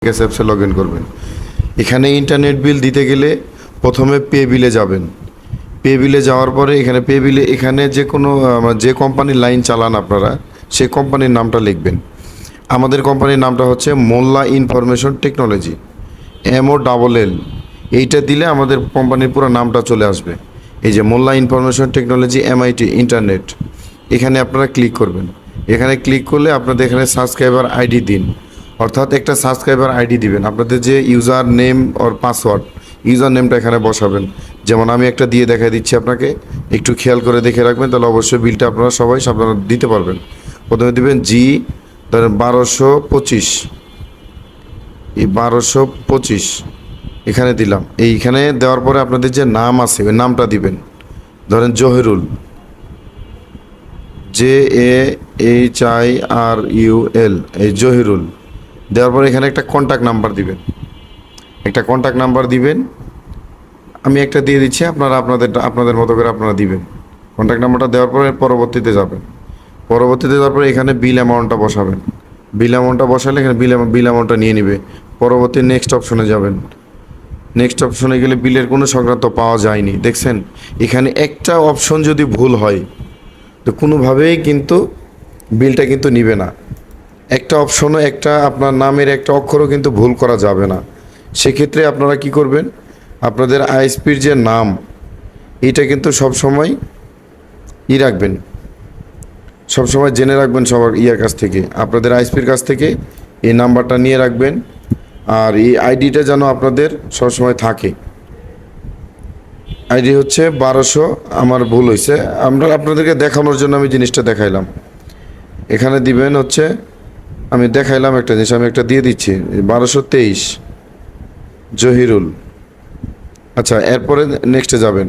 অ্যাপসে log in করবেন। এখানে ইন্টারনেট বিল দিতে গেলে প্রথমে পে বিলে যাবেন। পে বিলে যাওয়ার পরে এখানে পে বিলে এখানে যে কোনো যে কোম্পানির লাইন চালান আপনারা সেই কোম্পানির নামটা লিখবেন। আমাদের কোম্পানির নামটা হচ্ছে মোল্লা ইনফরমেশন টেকনোলজি, MOLL। এইটা দিলে আমাদের কোম্পানির পুরো নামটা চলে আসবে। এই যে মোল্লা ইনফরমেশন টেকনোলজি MIT ইন্টারনেট, এখানে আপনারা ক্লিক করবেন। এখানে ক্লিক করলে আপনাদের এখানে সাবস্ক্রাইবার আইডি দিন, অর্থাৎ একটা সাবস্ক্রাইবার আইডি দিবেন। আপনাদের যে ইউজার নেম ওর পাসওয়ার্ড, ইউজার নেমটা এখানে বসাবেন। যেমন আমি একটা দিয়ে দেখাই দিচ্ছি আপনাকে, একটু খেয়াল করে দেখে রাখবেন, তাহলে অবশ্যই বিলটা আপনারা সবাই আপনারা দিতে পারবেন। প্রথমে দিবেন ধরেন 1225, এই 1225 এখানে দিলাম। এইখানে দেওয়ার পরে আপনাদের যে নাম আছে ওই নামটা দিবেন। ধরেন জহিরুল, JAHIRUL, এই জহিরুল দেওয়ার পরে এখানে একটা কন্ট্যাক্ট নাম্বার দিবেন। একটা কন্ট্যাক্ট নাম্বার দিবেন, আমি একটা দিয়ে দিচ্ছি, আপনারা আপনাদের মতো করে আপনারা দিবেন। কন্ট্যাক্ট নাম্বারটা দেওয়ার পরে পরবর্তীতে যাবেন। পরবর্তীতে যাওয়ার পরে এখানে বিল অ্যামাউন্টটা বসাবেন। বিল অ্যামাউন্টটা বসালে এখানে বিল অ্যামাউন্টটা নিয়ে নেবে। পরবর্তী নেক্সট অপশনে যাবেন। নেক্সট অপশনে গেলে বিলের কোনো সংক্রান্ত পাওয়া যায়নি, দেখছেন এখানে একটা অপশন যদি ভুল হয় তো কোনোভাবেই কিন্তু বিলটা কিন্তু নিবে না। একটা অপশনও, একটা আপনার নামের একটা অক্ষরও কিন্তু ভুল করা যাবে না। সেক্ষেত্রে আপনারা কি করবেন, আপনাদের আইএসপির যে নাম এটা কিন্তু সবসময় রাখবেন, সবসময় জেনে রাখবেন সবার কাছ থেকে, আপনাদের আইএসপির কাছ থেকে এই নাম্বারটা নিয়ে রাখবেন। আর এই আইডিটা যেন আপনাদের সবসময় থাকে। আইডি হচ্ছে 1200, আমার ভুল হয়েছে, আমরা আপনাদেরকে দেখানোর জন্য আমি জিনিসটা দেখাইলাম। এখানে দিবেন হচ্ছে, আমি দেখাইলাম একটা জিনিস, আমি একটা দিয়ে দিচ্ছি 1223 জহিরুল। আচ্ছা, এরপরে নেক্সটে যাবেন।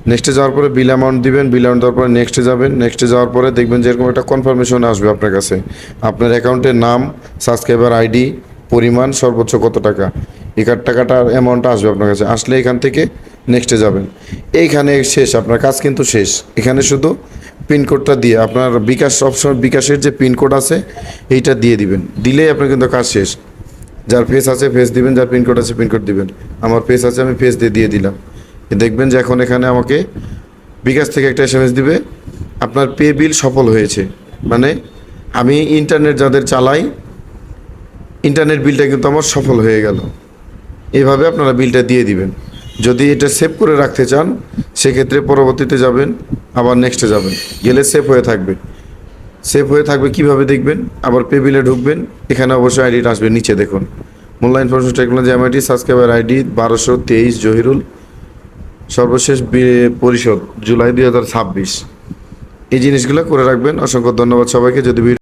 নেক্সটে যাওয়ার পরে বিল অ্যামাউন্ট দিবেন। বিল অ্যামাউন্ট দেওয়ার পরে নেক্সটে যাবেন। নেক্সটে যাওয়ার পরে দেখবেন যে এরকম একটা কনফার্মেশন আসবে আপনার কাছে, আপনার অ্যাকাউন্টের নাম, সাবস্ক্রাইবার আইডি, পরিমাণ সর্বোচ্চ কত টাকা, এই টাকাটার অ্যামাউন্টটা আসবে আপনার কাছে। আসলে এখান থেকে নেক্সটে যাবেন। এইখানে শেষ, আপনার কাজ কিন্তু শেষ। এখানে শুধু পিনকোডটা দিয়ে আপনার বিকাশ অপশন, বিকাশের যে পিনকোড আছে এইটা দিয়ে দিবেন। দিলেই আপনার কিন্তু কাজ শেষ। যার ফেস আছে ফেস দিবেন, যার পিনকোড আছে পিনকোড দিবেন। আমার ফেস আছে, আমি ফেস দিয়ে দিলাম। দেখবেন যে এখন এখানে আমাকে বিকাশ থেকে একটা SMS দিবে, আপনার পে বিল সফল হয়েছে। মানে আমি ইন্টারনেট যাদের চালাই, ইন্টারনেট বিলটা কিন্তু আমার সফল হয়ে গেল। এইভাবে আপনারা বিলটা দিয়ে দিবেন। যদি এটা সেভ করে রাখতে চান সেক্ষেত্রে পরবর্তীতে যাবেন, আবার নেক্সটে যাবেন, গেলে সেভ হয়ে থাকবে। সেভ হয়ে থাকবে কীভাবে দেখবেন, আবার পে বিলে ঢুকবেন। এখানে অবশ্যই আইডিটা আসবে, নিচে দেখুন Molla information technology MIT, subscriber ID 1223 Zahirul, সর্বশেষ পরিশোধ জুলাই 2026। এই জিনিসগুলো করে রাখবেন। অসংখ্য ধন্যবাদ সবাইকে। যদি